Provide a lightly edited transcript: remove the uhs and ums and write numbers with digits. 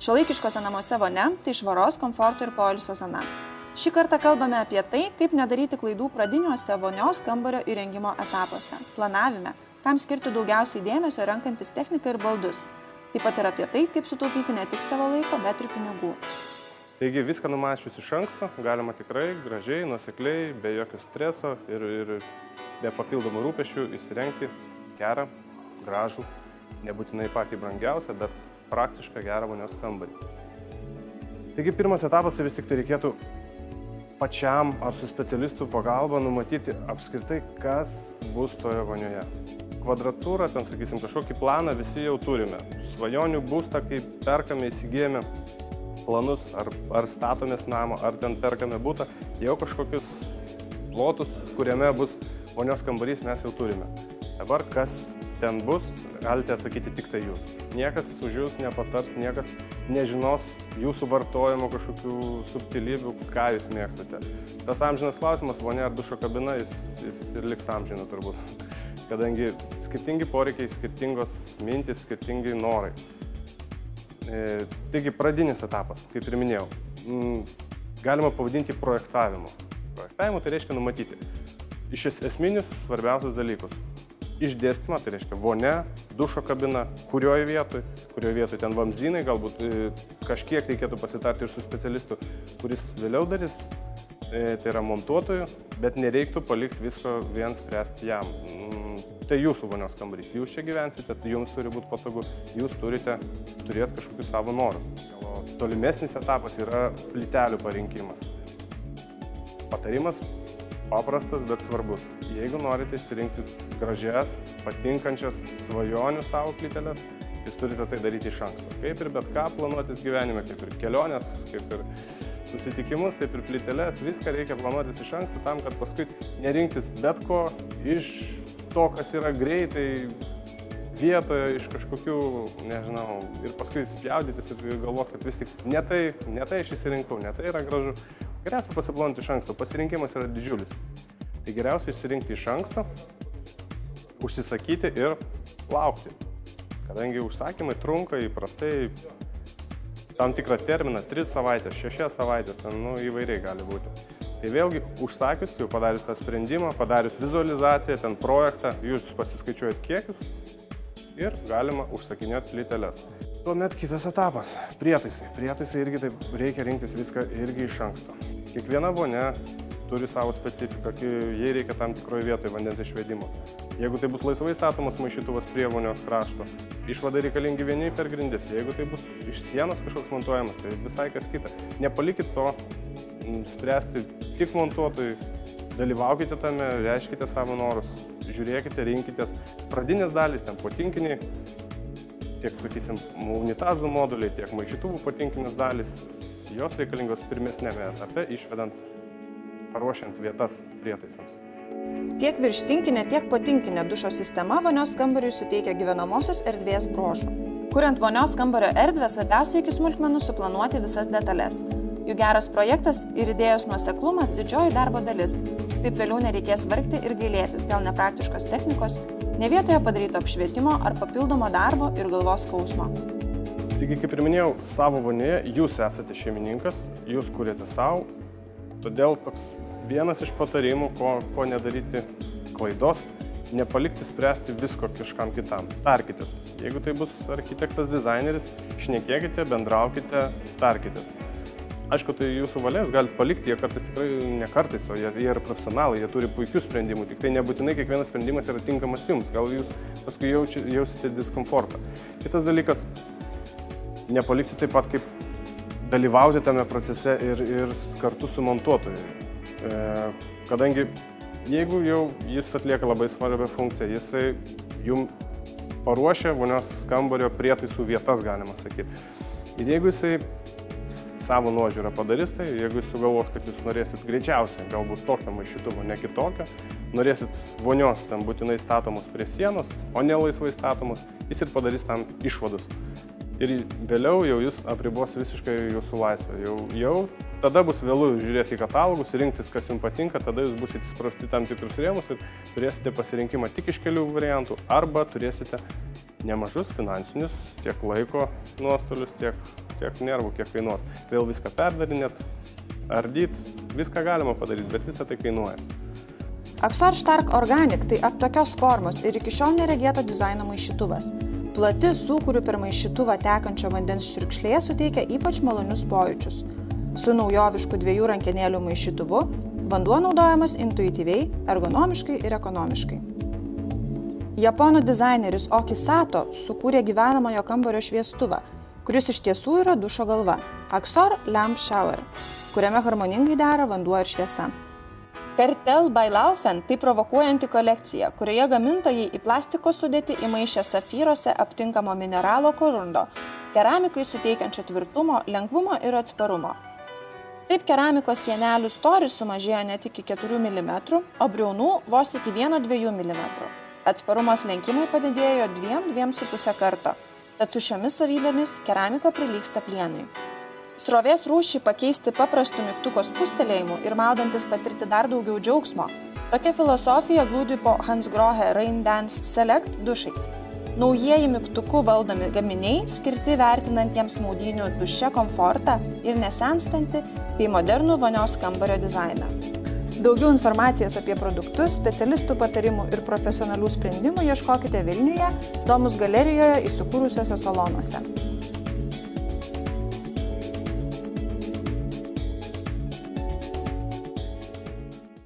Šiuolaikiškose namuose vonia – tai švaros, komforto ir poilsio zona. Šį kartą kalbame apie tai, kaip nedaryti klaidų pradiniuose vonios kambario įrengimo etapuose, planavime, kam skirti daugiausiai dėmesio renkantis techniką ir baldus. Taip pat ir apie tai, kaip sutaupyti ne tik savo laiko, bet ir pinigų. Taigi viską numačius iš anksto galima tikrai gražiai, nuosekliai, be jokio streso ir be papildomų rūpesčių įsirengti gerą, gražų, nebūtinai patį brangiausią, bet praktišką gerą vonios kambarį. Taigi pirmas etapas tai vis tik tai reikėtų pačiam ar su specialistų pagalba numatyti apskritai, kas bus toje vonioje. Kvadratūrą, ten sakysim, kažkokį planą visi jau turime. Svajonių būstą, kai perkame, įsigijame planus, ar statomės namą, ar ten perkame butą, jau kažkokius plotus, kuriame bus vonios kambarys, mes jau turime. Dabar kas ten bus, galite atsakyti tik tai jūs. Niekas už jūs nepatars, niekas nežinos jūsų vartojimo kažkokių subtilybių, ką jūs mėgstate. Tas amžinas klausimas, vonia ar dušo kabina, jis ir liks amžina turbūt. Kadangi skirtingi poreikiai, skirtingos mintys, skirtingi norai. Taigi pradinis etapas, kaip ir minėjau, galima pavadinti projektavimu. Projektavimu tai reiškia numatyti iš esminius svarbiausius dalykus. Išdėstymą, tai reiškia vonia, dušo kabina, kurioje vietoje ten vamzdynai, galbūt kažkiek reikėtų pasitarti ir su specialistu, kuris vėliau darys, tai yra montuotojų, bet nereiktų palikti visko vien spręsti jam. Tai jūsų vonios kambarys, jūs čia gyvensite, jums turi būti patogu, jūs turite turėti kažkokius savo norus. O tolimesnis etapas yra plytelių parinkimas. Patarimas paprastas, bet svarbus. Jeigu norite išsirinkti gražias, patinkančias svajonių savo plyteles, jūs turite tai daryti iš anksto. Kaip ir bet ką planuotis gyvenime, kaip ir kelionės, kaip ir susitikimus, taip ir plyteles, viską reikia planuotis iš anksto tam, kad paskui nerinktis bet ko iš to, kas yra greitai vietoje, iš kažkokių, nežinau, ir paskui spjaudytis ir galvoti, kad vis tik ne tai aš išsirinkau, ne tai yra gražu. Geriausia pasiplanuoti iš anksto, pasirinkimas yra didžiulis. Tai geriausia išsirinkti iš anksto, užsisakyti ir laukti. Kadangi užsakymai trunka įprastai tam tikrą terminą, 3 savaitės, 6 savaitės, ten įvairiai gali būti. Tai vėlgi užsakius, jau padarius tą sprendimą, padarius vizualizaciją, ten projektą, jūs pasiskaičiuojat kiekius ir galima užsakinėti plyteles. Tuomet kitas etapas – prietaisai. Prietaisai irgi taip reikia rinktis viską irgi iš anksto. Kiekviena vonia turi savo specifiką, jai reikia tam tikroje vietoje vandens išvedimo. Jeigu tai bus laisvai statomas maišytuvas prie vonios krašto, išvadai reikalingi vieni per grindis. Jeigu tai bus iš sienos kažkoks montuojamas, tai visai kas kita. Nepalikit to spręsti tik montuotojui, dalyvaukite tame, reiškite savo norus, žiūrėkite, rinkitės. Pradinės dalys, ten potinkiniai, tiek, sakysim, unitazų moduliai, tiek maišytuvų potinkinės dalys, jos reikalingos pirmesnėme etape, išvedant, paruošiant vietas prietaisams. Tiek virštinkinė, tiek potinkinė dušo sistema vonios kambariui suteikia gyvenamosios erdvės bruožų. Kuriant vonios kambario erdvę, svarbiausia iki smulkmenų suplanuoti visas detalės. Jų geras projektas ir idėjos nuoseklumas didžioji darbo dalis. Taip vėliau nereikės vargti ir gailėtis dėl nepraktiškos technikos, ne vietoje padaryto apšvietimo ar papildomo darbo ir galvos skausmo. Taigi, kaip ir minėjau, savo vonioje jūs esate šeimininkas, jūs kuriate savo, todėl toks vienas iš patarimų, ko nedaryti klaidos, nepalikti spręsti visko kažkam kitam. Tarkitės. Jeigu tai bus architektas, dizaineris, šnekėkite, bendraukite, tarkitės. Aišku, tai jūsų valia, jūs galite palikti, jie kartais tikrai ne kartais, o jie yra profesionalai, jie turi puikių sprendimų, tik tai nebūtinai kiekvienas sprendimas yra tinkamas jums, gal jūs paskui jausite diskomfortą. Kitas dalykas, nepalikti taip pat kaip dalyvauti tame procese ir kartu su montuotoju. Kadangi jeigu jau jis atlieka labai svarbią funkciją, jisai jums paruošia vonios kambario prietaisų vietas, galima sakyti. Ir jeigu jisai savo nuožiūrą padarys, tai jeigu jūs sugalvos, kad jūs norėsit greičiausiai, galbūt tokio maišytuvo, ne kitokio, norėsit vonios ten būtinai statomos prie sienos, o ne laisvai statomos, jis ir padarys tam išvadus. Ir vėliau jau jis apribos visiškai jūsų laisvę. Jau tada bus vėlu žiūrėti į katalogus, rinktis, kas jums patinka, tada jūs busite įsprausti tam tikrus rėmus ir turėsite pasirinkimą tik iš kelių variantų, arba turėsite nemažus finansinius, tiek laiko nuostolius, tiek kiek nervų, kiek kainuos. Vėl viską perdarinėt, ardyt, viską galima padaryti, bet visą tai kainuoja. Axor Stark Organic tai aptokios formos ir iki šiol neregėto dizaino maišytuvas. Plati sūkurių per maišytuvą tekančio vandens širkšlė suteikia ypač malonius pojūčius. Su naujovišku 2 rankenėlių maišytuvu vanduo naudojamas intuityviai, ergonomiškai ir ekonomiškai. Japonų dizaineris Oki Sato sukūrė gyvenamojo kambario šviestuvą, kuris iš tiesų yra dušo galva – Axor Lamp Shower, kuriame harmoningai dera vanduo ir šviesa. Cartel by Laufen tai provokuojanti kolekcija, kurioje gamintojai į plastiko sudėtį įmaišė safyrose aptinkamo mineralo korundo, keramikai suteikiančio tvirtumo, lengvumo ir atsparumo. Taip keramikos sienelių storis sumažėjo net iki 4 mm, o briaunų vos iki 1–2 mm. Atsparumas lenkimui padidėjo 2–2,5 karto, tad su šiomis savybėmis keramika prilygsta plienui. Srovės rūšį pakeisti paprastu mygtuko spustelėjimu ir maudantis patirti dar daugiau džiaugsmo. Tokia filosofija glūdi po Hans Grohe Rain Dance Select dušais. Naujieji mygtuku valdomi gaminiai skirti vertinantiems maudynių duše komfortą ir nesenstantį bei modernų vonios kambario dizainą. Daugiau informacijos apie produktus, specialistų patarimų ir profesionalių sprendimų ieškokite Vilniuje, Domus galerijoje įsikūrusiuose salonuose.